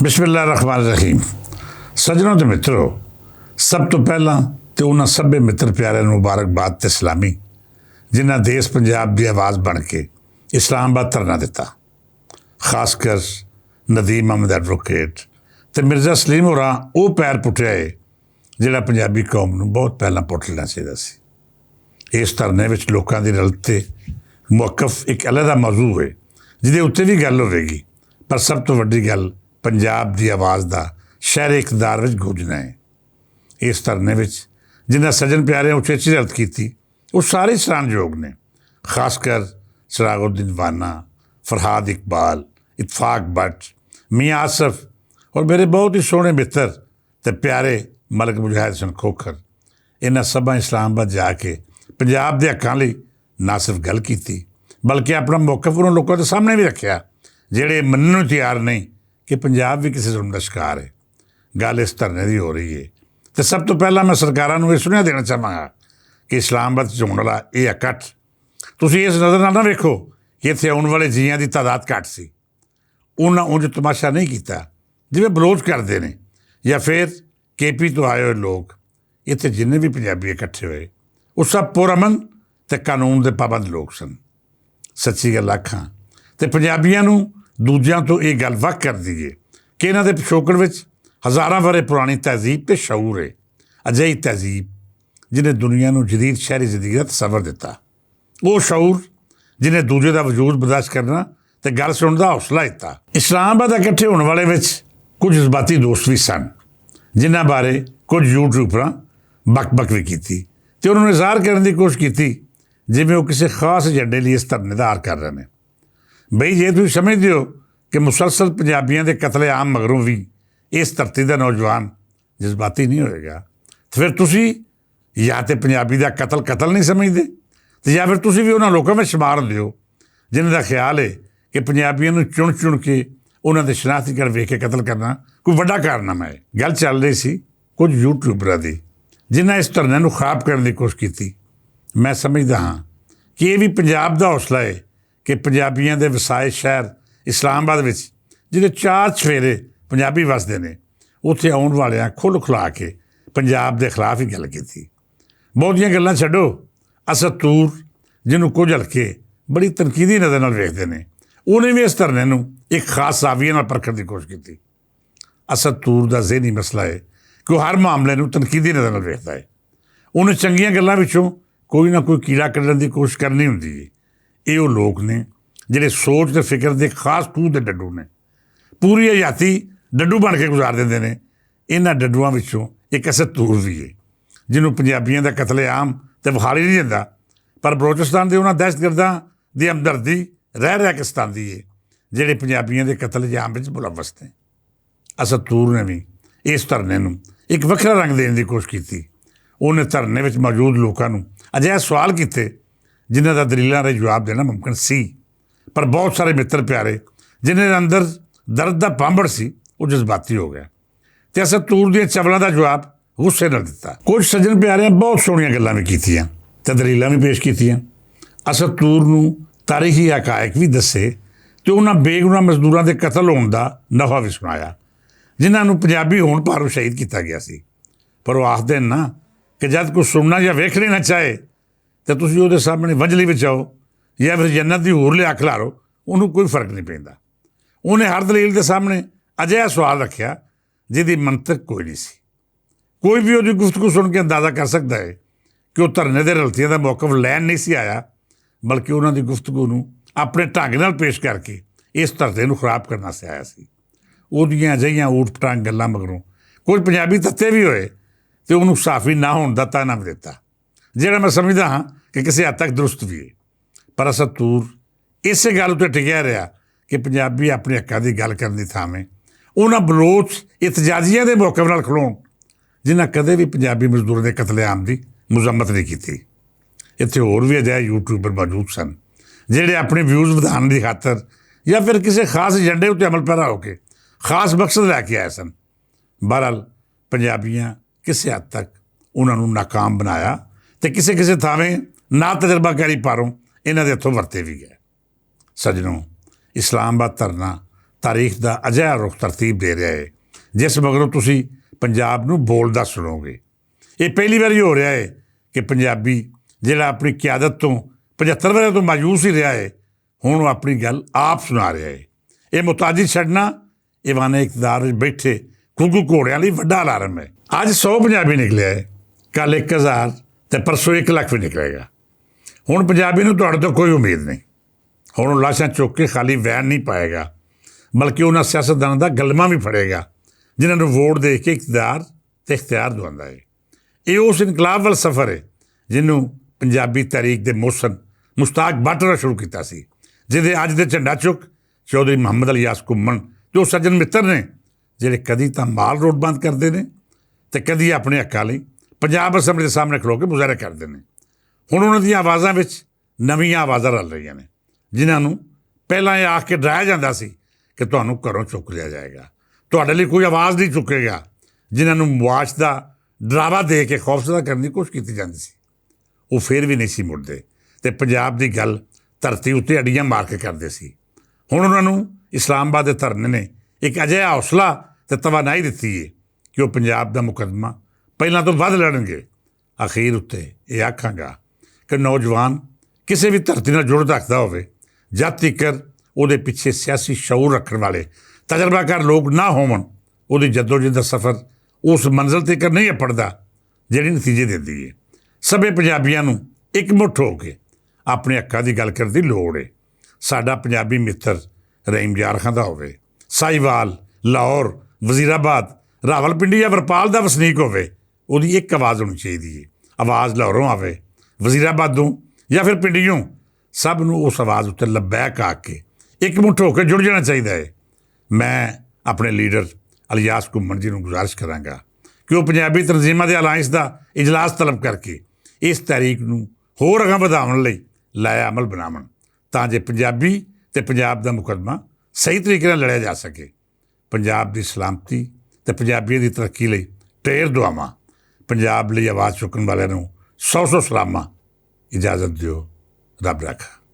बिस्मिल्लाहिर्रहमानिर्रहीम। सज्जनों ते मित्रों, सब तो पहला तो उन्होंने सभे मित्र प्यारे मुबारकबाद ते सलामी जिन्हें देश पंजाब की आवाज़ बन के इस्लामाबाद धरना दिता। खासकर नदीम अहमद एडवोकेट ते मिर्जा सलीम होरां वो पैर पुट्टिया है जिहड़ा पंजाबी कौम नूं बहुत पहला पुट लेना चाहिए सी। इस धरने विच लोकां दी रलते मुवक्कफ एक अलहदा मौजू है जिहदे उत्ते भी गल होवेगी, पर सब तो वड्डी गल पंजाब की आवाज़ का शहरी इकतदार में गूंजना है। इस धरने में जिन्हें सज्जन प्यारे उचेची रद्द की वो सारे सराहनयोग ने, खासकर सरागुद्दीन वाना, फरहाद इकबाल, इतफाक भट्ट, मियाँ आसफ और मेरे बहुत ही सोहने मित्र ते प्यारे मलिक मुजाहिद हसन खोखर। इन्हां सभा इस्लामाबाद जाके पंजाब के हकों लिए ना सिर्फ गल की बल्कि अपना मौकफ उन्होंने लोगों के सामने भी रखा ਜਿਹੜੇ ਮੰਨਣ ਨੂੰ ਤਿਆਰ नहीं कि पंजाब भी किसी जुल्म का शिकार है। गल इस धरने की हो रही है। तो सब तो पहला मैं सरकारों को यह सुनिया देना चाहांगा कि इस्लामाबाद च होने वाला ये इकट्ठ तुसीं इस नज़र नाल ना वेखो कि इत्थे आउण वाले जीआं की तादाद घट सी। उन्हां उंज तमाशा नहीं किया जिवें बलोच करते हैं या फिर KP तो आए हुए लोग। इत्थे जिन्ने भी पंजाबी इकट्ठे हुए वो सब पुरअमन ते कानून के पाबंद लोग सन। सच्ची गल आखां तो पंजाबियों नूं दूजिਆਂ तो ये गल वक कर दीए कि इन्हां दे पिछोकड़ विच हज़ारां वरे पुरानी तहजीब ते शऊर है। अजिही तहजीब जिन्हें दुनिया नूं जदीद शहरी जिंदगी का तसव्वुर दिता, वो शऊर जिन्हें दूजे का वजूद बर्दाश्त करना ते गल सुणन का हौसला दिता। इस्लामाबाद इकट्ठे होने वाले विच कुछ जज्बाती दोस्त भी सन जिन्हां बारे कुछ यूट्यूबरां बक भी की ते उन्होंने इज़हार करने की कोशिश की जिवें वो किसी खास एजेंडे लिए इस धरने का आर कर रहे हैं। बई जे तुम समझते हो कि मुसलसल पंजाबियों के कतलेआम मगरों भी इस धरती का नौजवान जज्बाती नहीं होएगा, तो फिर तुसी या तो पंजाबी का कतल नहीं समझते तो या फिर तुसी भी उन्होंने लोगों में शुमार होंदे हो जिन्हां दा ख्याल है कि पंजाबियों को चुन के उन्होंने शनाख्ती कार्ड वेख के कतल करना कोई वड्डा कारनामा है। गल चल रही सी कुछ यूट्यूबरां दी जिन्हें इस धरने नूं खराब करने की कोशिश की। मैं समझदा हाँ कि यह भी पंजाब का हौसला है कि पंजाबियों के वसाए शहर इस्लामाबाद विच जिहदे 4 चफेरे पंजाबी वसदे ने उत्थे आउण वालियां खुल खुला के पंजाब के खिलाफ ही गल की। बहुतियां गल्लां छड्डो, असद तूर जिन्होंने कुछ हल्के बड़ी तनकीदी नज़र नाल वेखदे ने उन्हें भी इस धरने नूं एक खास जाविये नाल परखण की कोशिश की। असद तूर का ज़हनी मसला है कि वह हर मामले नूं तनकीदी नज़र नाल वेखदा है। उन्हें चंगियां गल्लां विचों कोई ना कोई कीड़ा कढण की कोशिश करनी हुंदी है। ये वो लोग ने जिहड़े सोच ते फिक्र के खास खूह के डड्डू ने, पूरी हयाती डड्डू बन के गुजार देंदे ने। इन्हां डड्डूआं विचों एक असद तूर भी है जिन्हों पंजाबियों का कतलेआम तो विखाली नहीं दिंदा, पर बलोचिस्तान के उन्होंने दहशतगर्दां की हमदर्दी रह के सतांदी है जिहड़े पंजाबियों के कतलेआम में मुलव्वस ने। असद तूर ने भी इस धरने नूं एक वखरा रंग देने की कोशिश की। उन्हें धरने में मौजूद लोगों को अजिहा सवाल किए जिन्हां दा दलीलां राहीं जवाब देना मुमकिन सी, पर बहुत सारे मित्र प्यारे जिन्हें अंदर दर्द का पांबड़ सी वो जज्बाती हो गया तो असद तूर दी चवलों का जवाब गुस्से नाल दिता। कुछ सज्जन प्यारे बहुत सोहणियां गल्लां भी कीतियां ते दलीलां भी पेश कीतियां। असद तूर नूं तारीखी हकायक भी दसे तो उन्हां बेगुनाह मजदूरां दे कतल होण दा नफा भी सुनाया जिन्हां नूं पंजाबी होण भारों शहीद किया गया सी। पर वो आखदे ना कि जद कोई सुनना या वेखना ना चाहे तो तुसीं उहदे सामने वंजली विच आओ या फिर जन्नत की होर लिया खिलारो, उन्होंने कोई फर्क नहीं पैंदा। उन्हें हर दलील के सामने अजिहा सवाल रखा जिहदी मंतक कोई नहीं सी। कोई भी उसकी गुफ्तगू सुन के अंदाज़ा कर सकता है कि वह धरने के रलतियां का मौकफ लैन नहीं सी आया, बल्कि उन्होंने गुफ्तगू नूं अपने ढंग नाल पेश करके इस धरती नूं खराब करने से आया सी। उहदियां अजिहियां ऊट पटांग गल्लां मगरों कुछ पंजाबी तत्ते भी होए तो उन्होंने साफ़ी ना होने का ताना भी दिता, जिहड़ा मैं समझदा हाँ कि किसी हद तक दुरुस्त भी है। पर असद तूर इस गल उत्ते टिकिया रहा कि पंजाबी अपने हक्कां की गल करने की थां में उन्हां बलोच इतजाजियां के मौके नाल खलोण जिन्हां कदे भी पंजाबी मजदूरों के कतलेआम की मुजम्मत नहीं की। इत्थे होर भी अजिहे यूट्यूबर मौजूद सन जिहड़े अपने व्यूज़ वधाउण की खातर या फिर किसी खास एजेंडे उत्ते अमल पैरा होकर खास मकसद लैके आए सन। बहरहाल पंजाबियां किसी हद तक उन्होंने नाकाम बनाया तो किसी थावें ना तजर्बाकारी पारों इन्हां दे हथों वरते भी गए। सज्जनों, इस्लामाबाद धरना ਤਾਰੀਖ ਦਾ ਅਜਿਹਾ ਰੁਖ ਤਰਤੀਬ ਦੇ ਰਿਹਾ ਹੈ ਜਿਸ ਮਗਰੋਂ ਤੁਸੀਂ ਪੰਜਾਬ ਨੂੰ ਬੋਲਦਾ ਸੁਣੋਗੇ। ਇਹ ਪਹਿਲੀ ਵਾਰੀ ਹੋ ਰਿਹਾ ਹੈ ਕਿ ਪੰਜਾਬੀ ਜਿਹੜਾ ਆਪਣੀ ਕਿਆਦਤ ਤੋਂ 75 ਵਰ੍ਹਿਆਂ ਤੋਂ ਮਾਯੂਸ ਹੀ ਰਿਹਾ ਹੈ, ਹੁਣ ਉਹ ਆਪਣੀ ਗੱਲ ਆਪ ਸੁਣਾ ਰਿਹਾ ਹੈ। ਇਹ ਮੁਤਾਜੀ ਛੱਡਣਾ ਈਵਾਨ ਇਕਤਦਾਰ ਵਿੱਚ ਬੈਠੇ ਘੁੱਗੂ ਘੋੜਿਆਂ ਲਈ ਵੱਡਾ ਅਲਾਰਮ ਹੈ। ਅੱਜ 100 ਪੰਜਾਬੀ ਨਿਕਲਿਆ ਹੈ, ਕੱਲ੍ਹ 1000 ਅਤੇ ਪਰਸੋਂ 1 ਲੱਖ ਵੀ ਨਿਕਲੇਗਾ। ਹੁਣ ਪੰਜਾਬੀ ਨੂੰ ਤੁਹਾਡੇ ਤੋਂ ਕੋਈ ਉਮੀਦ ਨਹੀਂ। ਹੁਣ ਉਹ ਲਾਸ਼ਾਂ ਚੁੱਕ ਕੇ ਖਾਲੀ ਵੈਨ ਨਹੀਂ ਪਾਏਗਾ, ਬਲਕਿ ਉਹਨਾਂ ਸਿਆਸਤਦਾਨਾਂ ਦਾ ਗਲਮਾ ਵੀ ਫੜੇਗਾ ਜਿਨ੍ਹਾਂ ਨੂੰ ਵੋਟ ਦੇ ਕੇ ਇਕਤਦਾਰ ਅਤੇ ਇਖਤਿਆਰ ਦਵਾਉਂਦਾ ਹੈ। ਇਹ ਉਸ ਇਨਕਲਾਬ ਵੱਲ ਸਫ਼ਰ ਹੈ ਜਿਹਨੂੰ ਪੰਜਾਬੀ ਤਾਰੀਖ ਦੇ ਮੋਹਸਨ ਮੁਸ਼ਤਾਕ ਭੱਟ ਨੇ ਸ਼ੁਰੂ ਕੀਤਾ ਸੀ, ਜਿਹਦੇ ਅੱਜ ਦੇ ਝੰਡਾ ਚੁੱਕ ਚੌਧਰੀ ਮੁਹੰਮਦ ਇਲਿਆਸ ਘੁੰਮਣ ਤੇ ਉਹ ਸੱਜਣ ਮਿੱਤਰ ਨੇ ਜਿਹੜੇ ਕਦੀ ਤਾਂ ਮਾਲ ਰੋਡ ਬੰਦ ਕਰਦੇ ਨੇ ਅਤੇ ਕਦੀ ਆਪਣੇ ਹੱਕਾਂ ਲਈ ਪੰਜਾਬ ਅਸੈਂਬਲੀ ਦੇ ਸਾਹਮਣੇ ਖਲੋ ਕੇ ਮੁਜ਼ਾਹਰੇ ਕਰਦੇ ਨੇ। ਹੁਣ ਉਹਨਾਂ ਦੀਆਂ ਆਵਾਜ਼ਾਂ ਵਿੱਚ ਨਵੀਆਂ ਆਵਾਜ਼ਾਂ ਰਲ ਰਹੀਆਂ ਨੇ, ਜਿਨ੍ਹਾਂ ਨੂੰ ਪਹਿਲਾਂ ਇਹ ਆਖ ਕੇ ਡਰਾਇਆ ਜਾਂਦਾ ਸੀ ਕਿ ਤੁਹਾਨੂੰ ਘਰੋਂ ਚੁੱਕ ਲਿਆ ਜਾਏਗਾ, ਤੁਹਾਡੇ ਲਈ ਕੋਈ ਆਵਾਜ਼ ਨਹੀਂ ਚੁੱਕੇਗਾ, ਜਿਨ੍ਹਾਂ ਨੂੰ ਮੁਆਸ਼ ਦਾ ਡਰਾਵਾ ਦੇ ਕੇ ਖੌਫਜ਼ਦਾ ਕਰਨ ਦੀ ਕੋਸ਼ਿਸ਼ ਕੀਤੀ ਜਾਂਦੀ ਸੀ। ਉਹ ਫਿਰ ਵੀ ਨਹੀਂ ਸੀ ਮੁੜਦੇ ਅਤੇ ਪੰਜਾਬ ਦੀ ਗੱਲ ਧਰਤੀ ਉੱਤੇ ਅੜੀਆਂ ਮਾਰ ਕੇ ਕਰਦੇ ਸੀ। ਹੁਣ ਉਹਨਾਂ ਨੂੰ ਇਸਲਾਮਾਬਾਦ ਦੇ ਧਰਨੇ ਨੇ ਇੱਕ ਅਜਿਹਾ ਹੌਸਲਾ ਅਤੇ ਤਵਾਨਾਈ ਦਿੱਤੀ ਹੈ ਕਿ ਉਹ ਪੰਜਾਬ ਦਾ ਮੁਕੱਦਮਾ ਪਹਿਲਾਂ ਤੋਂ ਵੱਧ ਲੜਨਗੇ। ਅਖੀਰ ਉੱਤੇ ਇਹ ਆਖਾਂਗਾ ਕਿ ਨੌਜਵਾਨ ਕਿਸੇ ਵੀ ਧਰਤੀ ਨਾਲ ਜੁੜ ਰੱਖਦਾ ਹੋਵੇ, ਜਦ ਤੀਕਰ ਉਹਦੇ ਪਿੱਛੇ ਸਿਆਸੀ ਸ਼ਊਰ ਰੱਖਣ ਵਾਲੇ ਤਜਰਬਾਕਾਰ ਲੋਕ ਨਾ ਹੋਵਣ, ਉਹਦੀ ਜੱਦੋਜਹਿਦ ਦਾ ਸਫ਼ਰ ਉਸ ਮੰਜ਼ਿਲ ਤੀਕਰ ਨਹੀਂ ਅਪੜਦਾ ਜਿਹੜੀ ਨਤੀਜੇ ਦਿੰਦੀ ਹੈ। ਸਭੇ ਪੰਜਾਬੀਆਂ ਨੂੰ ਇਕਮੁੱਠ ਹੋ ਕੇ ਆਪਣੇ ਹੱਕਾਂ ਦੀ ਗੱਲ ਕਰਨ ਦੀ ਲੋੜ ਹੈ। ਸਾਡਾ ਪੰਜਾਬੀ ਮਿੱਤਰ ਰਹੀਮ ਯਾਰ ਖਾਂ ਦਾ ਹੋਵੇ, ਸਾਹੀਵਾਲ, ਲਾਹੌਰ, ਵਜ਼ੀਰਾਬਾਦ, ਰਾਵਲਪਿੰਡੀ ਜਾਂ ਵਰਪਾਲ ਦਾ ਵਸਨੀਕ ਹੋਵੇ, ਉਹਦੀ ਇੱਕ ਆਵਾਜ਼ ਹੋਣੀ ਚਾਹੀਦੀ ਹੈ। ਆਵਾਜ਼ ਲਾਹੌਰੋਂ ਆਵੇ, ਵਜ਼ੀਰਾਬਾਦੋਂ ਜਾਂ ਫਿਰ ਪਿੰਡੀਓਂ, ਸਭ ਨੂੰ ਉਸ ਆਵਾਜ਼ ਉੱਤੇ ਲੱਬੈਕ ਆ ਕੇ ਇਕਮੁੱਠ ਹੋ ਕੇ ਜੁੜ ਜਾਣਾ ਚਾਹੀਦਾ ਹੈ। ਮੈਂ ਆਪਣੇ ਲੀਡਰ ਇਲਿਆਸ ਘੁੰਮਣ ਜੀ ਨੂੰ ਗੁਜ਼ਾਰਿਸ਼ ਕਰਾਂਗਾ ਕਿ ਉਹ ਪੰਜਾਬੀ ਤਨਜ਼ੀਮਾਂ ਦੇ ਅਲਾਇੰਸ ਦਾ ਇਜਲਾਸ ਤਲਬ ਕਰਕੇ ਇਸ ਤਾਰੀਖ ਨੂੰ ਹੋਰ ਅਗਾਂਹ ਵਧਾਉਣ ਲਈ ਲਾਇਆ ਅਮਲ ਬਣਾਉਣ, ਤਾਂ ਜੇ ਪੰਜਾਬੀ ਅਤੇ ਪੰਜਾਬ ਦਾ ਮੁਕੱਦਮਾ ਸਹੀ ਤਰੀਕੇ ਨਾਲ ਲੜਿਆ ਜਾ ਸਕੇ। ਪੰਜਾਬ ਦੀ ਸਲਾਮਤੀ ਅਤੇ ਪੰਜਾਬੀਆਂ ਦੀ ਤਰੱਕੀ ਲਈ ਢੇਰ ਦੁਆਵਾਂ। ਪੰਜਾਬ ਲਈ ਆਵਾਜ਼ ਚੁੱਕਣ ਵਾਲਿਆਂ ਨੂੰ 100 ਸਲਾਮਾਂ। ਇਜਾਜ਼ਤ ਦਿਓ, ਰੱਬ ਰਾਖਾ।